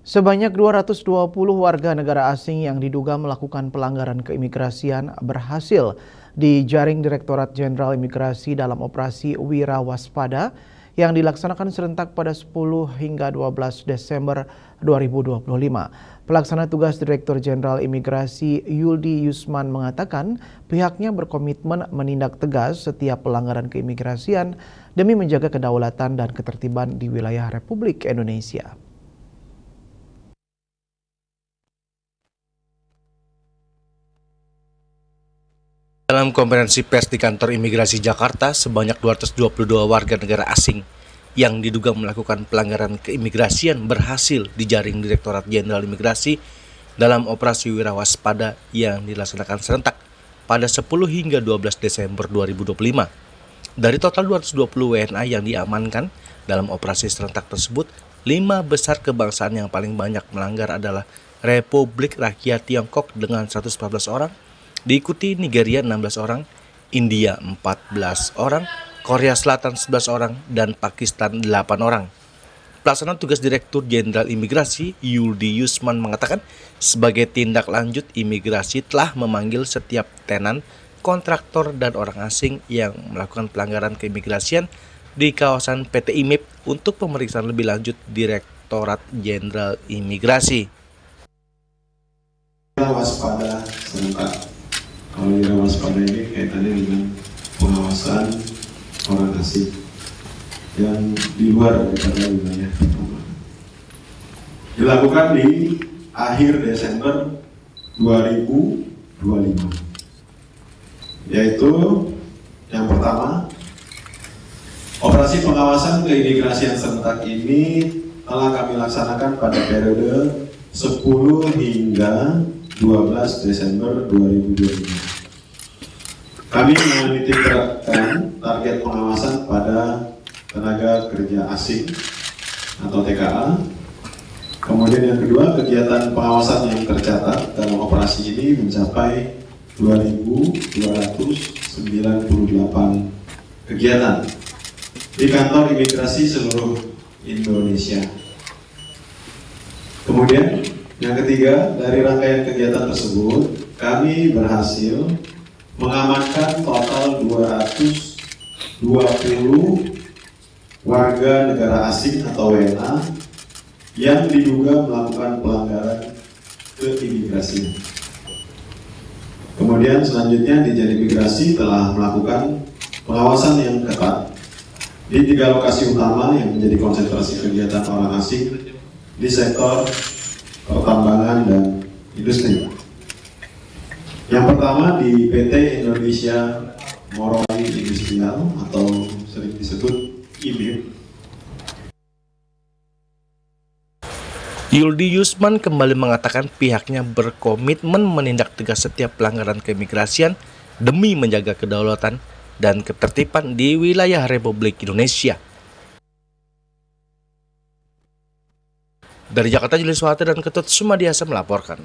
Sebanyak 220 warga negara asing yang diduga melakukan pelanggaran keimigrasian berhasil dijaring Direktorat Jenderal Imigrasi dalam operasi Wira Waspada yang dilaksanakan serentak pada 10 hingga 12 Desember 2025. Pelaksana tugas Direktur Jenderal Imigrasi Yuldi Yusman mengatakan pihaknya berkomitmen menindak tegas setiap pelanggaran keimigrasian demi menjaga kedaulatan dan ketertiban di wilayah Republik Indonesia. Dalam konferensi pers di kantor imigrasi Jakarta, sebanyak 222 warga negara asing yang diduga melakukan pelanggaran keimigrasian berhasil dijaring Direktorat Jenderal Imigrasi dalam operasi Wira Waspada yang dilaksanakan serentak pada 10 hingga 12 Desember 2025. Dari total 220 WNA yang diamankan dalam operasi serentak tersebut, 5 besar kebangsaan yang paling banyak melanggar adalah Republik Rakyat Tiongkok dengan 114 orang, diikuti Nigeria 16 orang, India 14 orang, Korea Selatan 11 orang, dan Pakistan 8 orang. Pelaksana tugas Direktur Jenderal Imigrasi Yuldi Yusman mengatakan sebagai tindak lanjut imigrasi telah memanggil setiap tenan, kontraktor, dan orang asing yang melakukan pelanggaran keimigrasian di kawasan PT IMIP untuk pemeriksaan lebih lanjut Direktorat Jenderal Imigrasi. Waspada serentak. Kalau Wira Waspada ini kaitannya dengan pengawasan orang asing yang di luar daripada wilayah penerbangan. Dilakukan di akhir Desember 2025. Yaitu yang pertama, operasi pengawasan keimigrasian serentak ini telah kami laksanakan pada periode 10 hingga 12 Desember 2025. Kami menitik beratkan target pengawasan pada tenaga kerja asing atau TKA. Kemudian yang kedua, kegiatan pengawasan yang tercatat dalam operasi ini mencapai 2.298 kegiatan di kantor imigrasi seluruh Indonesia. Kemudian yang ketiga, dari rangkaian kegiatan tersebut, kami berhasil mengamankan total 220 warga negara asing atau WNA yang diduga melakukan pelanggaran keimigrasian. Kemudian selanjutnya Ditjen Imigrasi telah melakukan pengawasan yang ketat di 3 lokasi utama yang menjadi konsentrasi kegiatan orang asing di sektor pertambangan dan industri. Yang pertama di PT Indonesia Morowali Industrial atau sering disebut IMIP. Yuldi Yusman kembali mengatakan pihaknya berkomitmen menindak tegas setiap pelanggaran keimigrasian demi menjaga kedaulatan dan ketertiban di wilayah Republik Indonesia. Dari Jakarta, Julius Wahata dan Ketut Sumadiasa melaporkan.